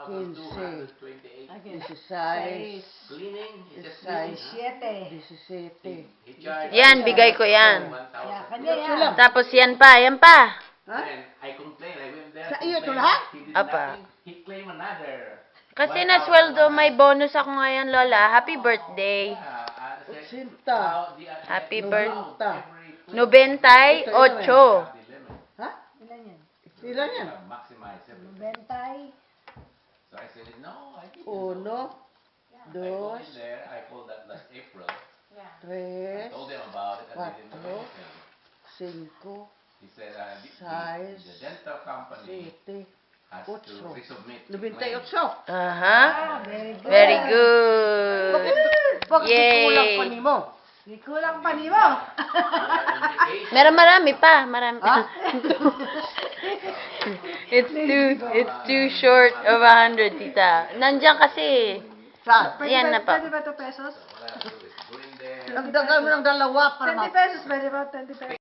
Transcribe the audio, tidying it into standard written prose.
16, Cleaning, he just 17. Yan, bigay ko yan. Yeah, kanya yan. Tapos yan pa, yan pa. Ha? Then I complained, I went there. Sa iyo to complained. lahat? He did Apa. nothing. He claimed another. Kasi nasweldo, may bonus ako ngayon, Lola. Happy birthday. Sinta. Happy Noventa. birthday. 98. Ha? Ilan yan? Ilan yan? Maximize everything. Bentay. So I said, no, I didn't. Uno, I go dos, in there, I called that last April. I tres, told them about it and they didn't do cuatro, anything. cinco, He said, the Size. dental company siete, has ocho. to resubmit. 98. Aha. Ah, very good. Very good. Bakit Yay. kulang pa ni mo? Di kulang pa ni mo. Meron marami pa, marami. Ha? It's too short of 100, tita. Nandiyan kasi. Saan? Yan na pa. Pwede ba 2 pesos? What I do is go in there. Nagdagan mo ng dalawa para 20 pesos, pwede ba? 20 pesos.